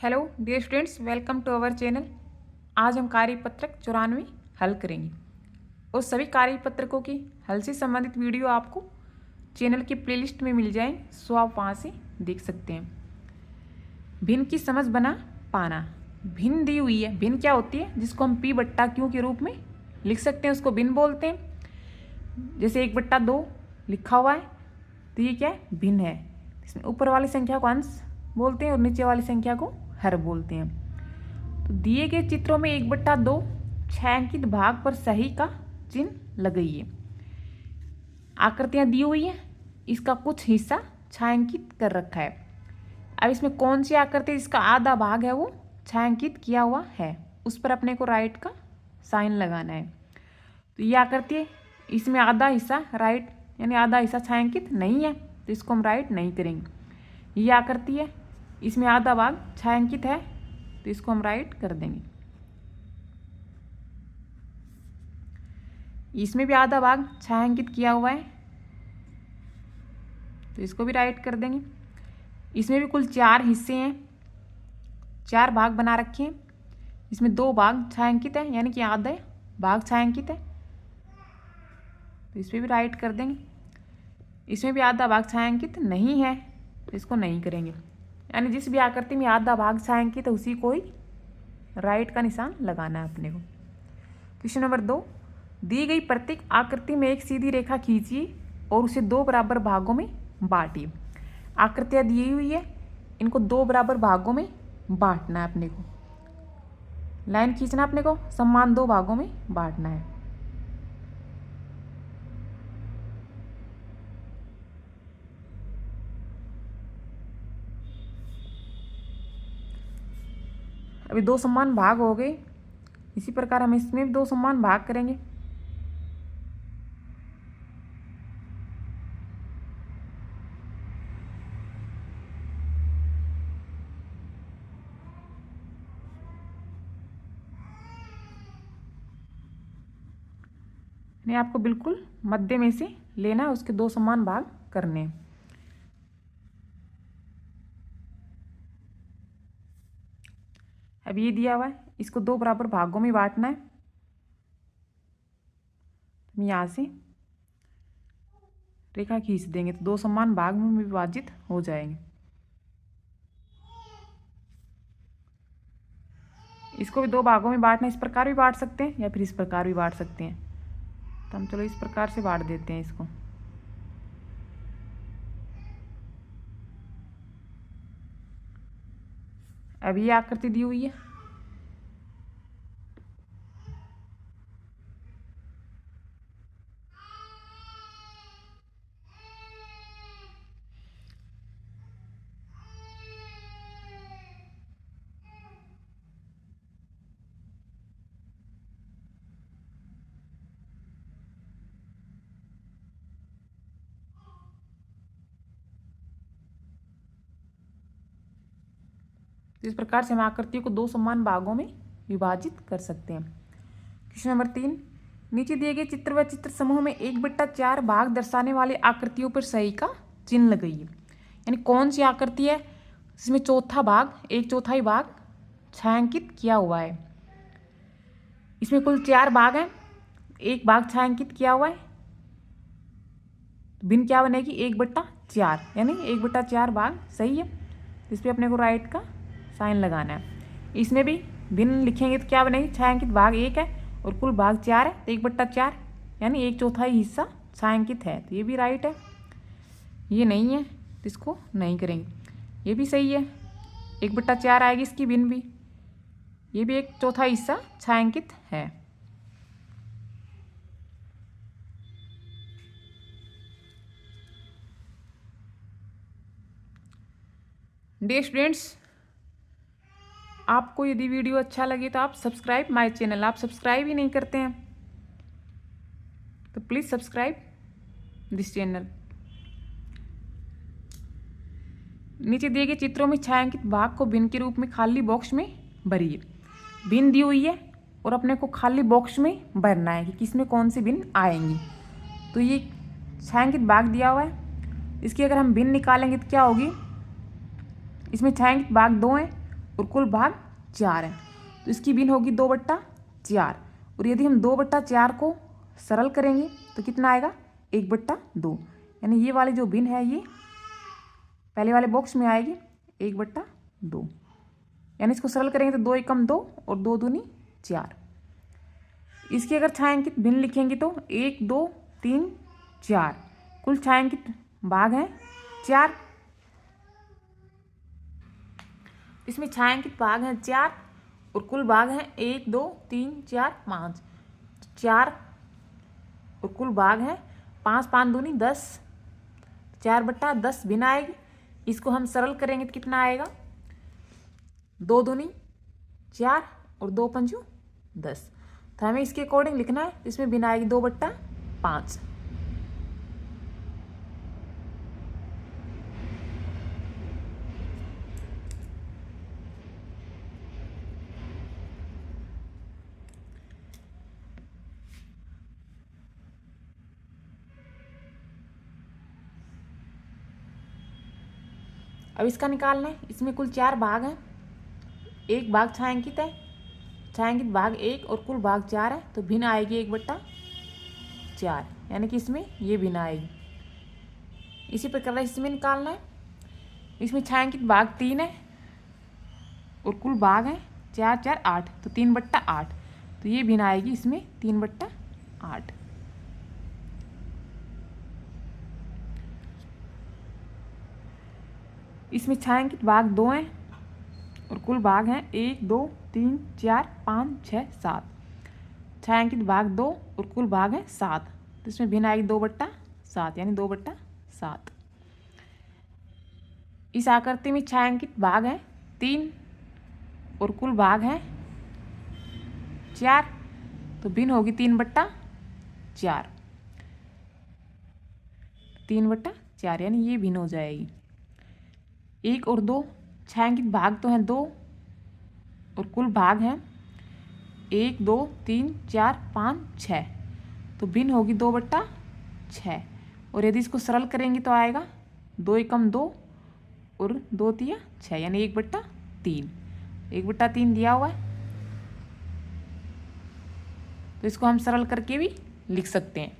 Hello dear students, welcome to our channel. आज हम कार्यपत्रक 94 हल करेंगे और सभी कार्यपत्रकों की हल से संबंधित वीडियो आपको चैनल की प्लेलिस्ट में मिल जाएंगे, सो आप वहाँ से देख सकते हैं। भिन्न की समझ बना पाना। भिन्न दी हुई है। भिन्न क्या होती है? जिसको हम पी बट्टा क्यू के रूप में लिख सकते हैं, उसको भिन्न बोलते हैं। जैसे 1/2 लिखा हुआ है तो ये क्या है? भिन्न है। इसमें ऊपर वाली संख्या को अंश बोलते हैं और नीचे वाली संख्या को हर बोलते हैं। तो दिए गए चित्रों में 1/2 छायांकित भाग पर सही का चिन्ह लगाइए। आकृतियां दी हुई है, इसका कुछ हिस्सा छायांकित कर रखा है। अब इसमें कौन सी आकृति जिसका आधा भाग है वो छायांकित किया हुआ है, उस पर अपने को राइट का साइन लगाना है। तो ये आकृति है, इसमें आधा हिस्सा राइट यानी आधा हिस्सा छायांकित नहीं है, तो इसको हम राइट नहीं करेंगे। ये आकृति है, इसमें आधा भाग छायांकित है, तो इसको हम राइट कर देंगे। इसमें भी आधा भाग छायांकित किया हुआ है, तो इसको भी राइट कर देंगे। इसमें भी कुल 4 हिस्से हैं, 4 भाग बना रखे हैं। इसमें 2 भाग छायांकित है, यानी कि आधा भाग छायांकित है, तो इसमें भी राइट कर देंगे। इसमें भी आधा भाग छायांकित नहीं है, तो इसको नहीं करेंगे। यानी जिस भी आकृति में आधा भाग छायांकित है उसी को ही राइट का निशान लगाना है अपने को। क्वेश्चन नंबर 2, दी गई प्रत्येक आकृति में एक सीधी रेखा खींचिए और उसे 2 बराबर भागों में बांटिए। आकृतियाँ दी हुई है, इनको 2 बराबर भागों में बांटना है अपने को। लाइन खींचना अपने को, समान 2 भागों में बांटना है। अभी 2 समान भाग हो गए, इसी प्रकार हम इसमें भी 2 समान भाग करेंगे। नहीं, आपको बिल्कुल मध्य में से लेना है, उसके 2 समान भाग करने हैं। अब ये दिया हुआ है, इसको 2 बराबर भागों में बांटना है। हम यहाँ से रेखा खींच देंगे तो 2 समान भाग में विभाजित हो जाएंगे। इसको भी 2 भागों में बांटना, इस प्रकार भी बांट सकते हैं या फिर इस प्रकार भी बांट सकते हैं। तो हम चलो इस प्रकार से बांट देते हैं इसको। अब ये आकृति दी हुई है, तो इस प्रकार से हम आकृतियों को 2 समान भागों में विभाजित कर सकते हैं। क्वेश्चन नंबर 3, नीचे दिए गए चित्र व चित्र समूह में 1/4 भाग दर्शाने वाले आकृतियों पर सही का चिन्ह लगाइए। यानी कौन सी आकृति है जिसमें चौथा भाग 1/4 भाग छायांकित किया हुआ है। इसमें कुल 4 भाग हैं, 1 भाग छायांकित किया हुआ है। भिन्न क्या बनेगी? 1/4, यानी 1/4 भाग सही है, इस पर अपने को राइट का साइन लगाना है। इसमें भी भिन्न लिखेंगे तो क्या बनेगी? छायांकित भाग 1 है और कुल भाग 4 है, तो 1/4 यानी 1/4 हिस्सा छायांकित है, तो ये भी राइट है। ये नहीं है तो इसको नहीं करेंगे। ये भी सही है, 1/4 आएगी इसकी भिन्न भी, ये भी 1/4 हिस्सा छायांकित है। डियर स्टूडेंट्स, आपको यदि वीडियो अच्छा लगे तो आप सब्सक्राइब माय चैनल, आप सब्सक्राइब ही नहीं करते हैं तो प्लीज़ सब्सक्राइब दिस चैनल। नीचे दिए गए चित्रों में छायांकित भाग को भिन्न के रूप में खाली बॉक्स में भरिए। भिन्न दी हुई है और अपने को खाली बॉक्स में भरना है कि किसमें कौन सी भिन्न आएंगी। तो ये छायांकित भाग दिया हुआ है, इसकी अगर हम भिन्न निकालेंगे तो क्या होगी? इसमें छायांकित भाग 2 हैं और कुल भाग 4 है, तो इसकी भिन्न होगी 2/4। और यदि हम 2/4 को सरल करेंगे तो कितना आएगा, 1/2। यानी ये वाली जो भिन्न है ये पहले वाले बॉक्स में आएगी 1/2। यानी इसको सरल करेंगे तो 2 एकम 2 और 2 दूनी 4। इसकी अगर छायांकित भिन्न लिखेंगे तो 1 2 3 4, कुल छायांकित भाग है 4। इसमें छायांकित भाग है 4 और कुल भाग है 1 2 3 4 5। 4 और कुल भाग है 5 5 दूनी 10, 4/10 भिन्न आएगी। इसको हम सरल करेंगे तो कितना आएगा, 2 दूनी 4 और 2 पंजू 10। तो हमें इसके अकॉर्डिंग लिखना है, इसमें भिन्न आएगी 2/5। अब इसका निकालना है। इसमें कुल 4 भाग हैं, एक भाग छायांकित है, छायांकित भाग 1 और कुल भाग 4 है, तो भिन्न आएगी 1/4। यानी कि इसमें ये भिन्न आएगी। इसी प्रकार इसमें निकालना है। इसमें छायांकित भाग 3 है और कुल भाग है 4 4 8, तो 3/8, तो ये भिन्न आएगी इसमें 3/8। इसमें छायांकित भाग 2 हैं और कुल भाग हैं 1 2 3 4 5 6 7। छायांकित भाग 2 और कुल भाग है 7, तो इसमें भिन्न आएगी 2/7, यानी 2/7। इस आकृति में छायांकित भाग है 3 और कुल भाग है 4, तो भिन्न होगी 3/4। 3/4 यानी ये भिन्न हो जाएगी। 1 और 2 छायांकित भाग तो हैं 2 और कुल भाग हैं 1 2 3 4 5 6, तो भिन्न होगी 2/6। और यदि इसको सरल करेंगे तो आएगा 2 एकम 2 और 2 तिया 6, यानी 1/3। 1/3 दिया हुआ है, तो इसको हम सरल करके भी लिख सकते हैं।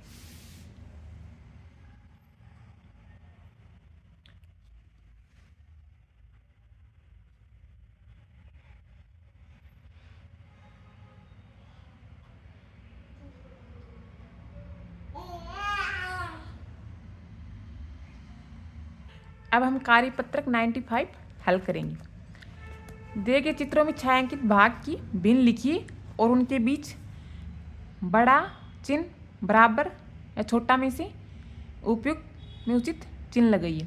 अब हम कार्यपत्रक 95 हल करेंगे। दिए गए चित्रों में छायांकित भाग की भिन्न लिखिए और उनके बीच बड़ा चिन्ह, बराबर या छोटा में से उपयुक्त में उचित चिन्ह लगाइए।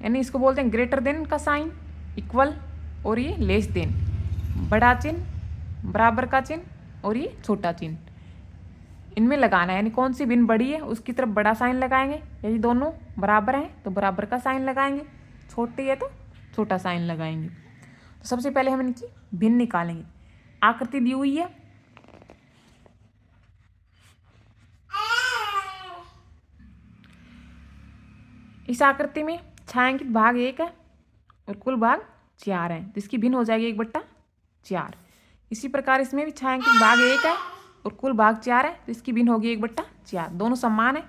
यानी इसको बोलते हैं ग्रेटर देन का साइन, इक्वल और ये लेस देन। बड़ा चिन्ह, बराबर का चिन्ह और ये छोटा चिन्ह इनमें लगाना है। यानी कौन सी भिन्न बड़ी है उसकी तरफ बड़ा साइन लगाएंगे, यदि दोनों बराबर हैं तो बराबर का साइन लगाएंगे, छोटी है तो छोटा साइन लगाएंगे। तो सबसे पहले हम इनकी भिन्न निकालेंगे। आकृति दी हुई है, इस आकृति में छायांकित भाग 1 है और कुल भाग 4 है, तो इसकी भिन्न हो जाएगी 1/4। इसी प्रकार इसमें भी छायांकित भाग 1 है और कुल भाग 4 है, तो इसकी भिन्न होगी 1/4। दोनों समान है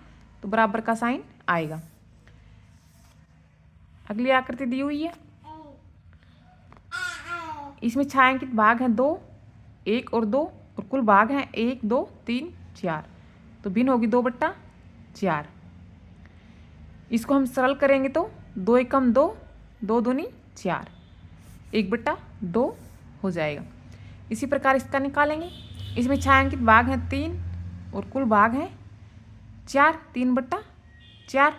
तो बराबर का साइन आएगा। अगली आकृति दी हुई है, इसमें छायांकित भाग है 2, 1 और 2 और कुल भाग है 1 2 3 4, तो भिन्न होगी 2/4। इसको हम सरल करेंगे तो 2 एकम 2, 2 दूनी 4, 1/2 हो जाएगा। इसी प्रकार इसका निकालेंगे। इसमें छायांकित भाग है 3 और कुल भाग है 4, 3/4।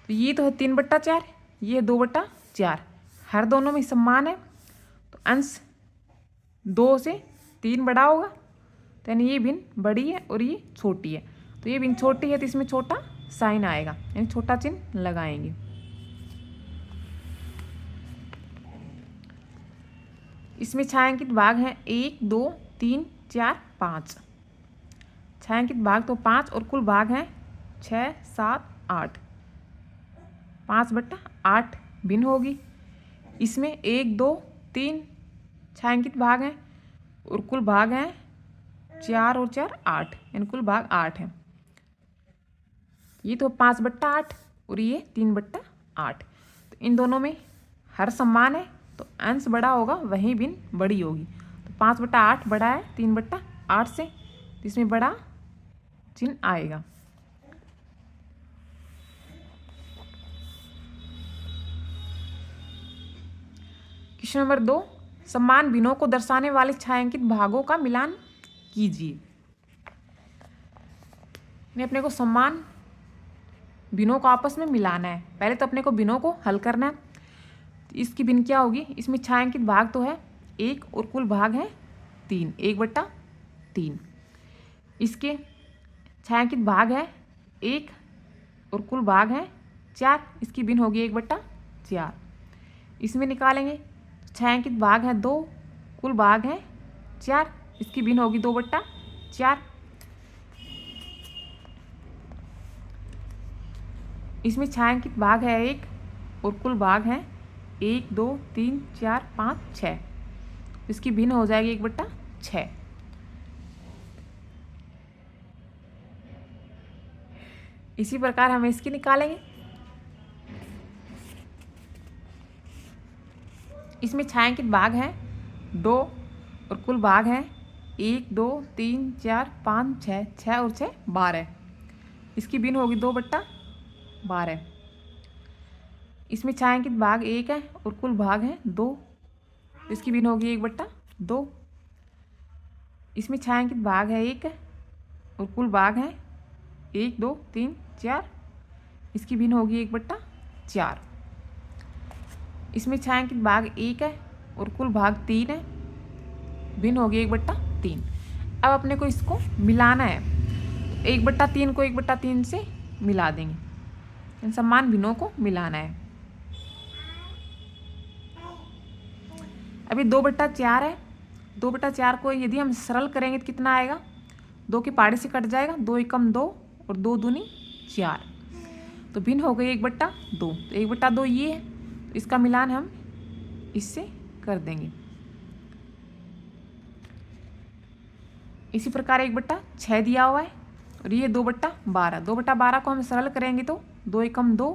तो ये तो है 3/4, ये 2/4, हर दोनों में समान है, तो अंश 2 से 3 बड़ा होगा, तो यानी ये भिन्न बड़ी है और ये छोटी है। तो ये भिन्न छोटी है तो इसमें छोटा साइन आएगा, यानी छोटा चिन्ह लगाएंगे। इसमें छायांकित भाग है 1 2 3 4 5। छायांकित भाग तो 5 और कुल भाग है 6 7 8, 5/8 भिन्न होगी। इसमें 1 2 3 छायांकित भाग हैं और कुल भाग हैं 4 और 4 8, यानी कुल भाग 8 हैं। ये तो 5/8 और ये 3/8। तो इन दोनों में हर समान है, तो अंश बड़ा होगा वहीं भिन्न बड़ी होगी। तो 5/8 बड़ा है 3/8 से, तो इसमें बड़ा चिन्ह आएगा। क्वेश्चन नंबर 2, समान भिन्नों को दर्शाने वाले छायांकित भागों का मिलान कीजिए। अपने को समान भिन्नों को आपस में मिलाना है। पहले तो अपने को भिन्नों को हल करना है। तो इसकी भिन्न क्या होगी, इसमें छायांकित भाग तो है 1 और कुल भाग है 3, 1/3। इसके छायांकित भाग है 1 और कुल भाग है 4, इसकी भिन्न होगी 1/4। इसमें निकालेंगे छायांकित भाग है 2, कुल भाग है 4, इसकी भिन्न होगी 2/4। इसमें छायांकित भाग है 1 और कुल भाग है 1 2 3 4 5 6, इसकी भिन्न हो जाएगी 1/6। इसी प्रकार हम इसकी निकालेंगे। इसमें छायांकित भाग है 2 और कुल भाग है 1 2 3 4 5 6, 6 और 6 12, इसकी भिन्न होगी 2/12। इसमें छायांकित भाग 1 है और कुल भाग है 2, इसकी भिन्न होगी 1/2। इसमें छायांकित भाग है 1 और कुल भाग है 1 2 3 4, इसकी भिन्न होगी 1/4। इसमें छायांकित भाग 1 है और कुल भाग 3 है, भिन्न होगी 1/3। अब अपने को इसको मिलाना है। 1/3 को 1/3 से मिला देंगे, इन समान भिन्नों को मिलाना है। अभी 2/4 है, 2/4 को यदि हम सरल करेंगे तो कितना आएगा, 2 की पहाड़ी से कट जाएगा, 2 एकम 2 और 2 दूनी 4, तो भिन्न हो गई 1/2। तो 1/2 ये है, तो इसका मिलान हम इससे कर देंगे। इसी प्रकार 1/6 दिया हुआ है और ये 2/12। 2/12 को हम सरल करेंगे तो 2 एकम 2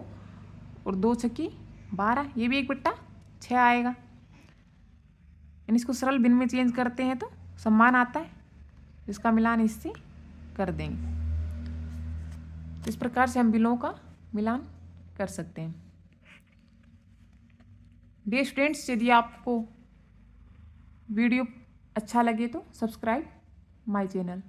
और 2 छक्की 12, ये भी 1/6 आएगा। इसको सरल भिन्न में चेंज करते हैं तो समान आता है, इसका मिलान इससे कर देंगे। तो इस प्रकार से हम भिन्नों का मिलान कर सकते हैं। डियर स्टूडेंट्स, यदि आपको वीडियो अच्छा लगे तो सब्सक्राइब माय चैनल।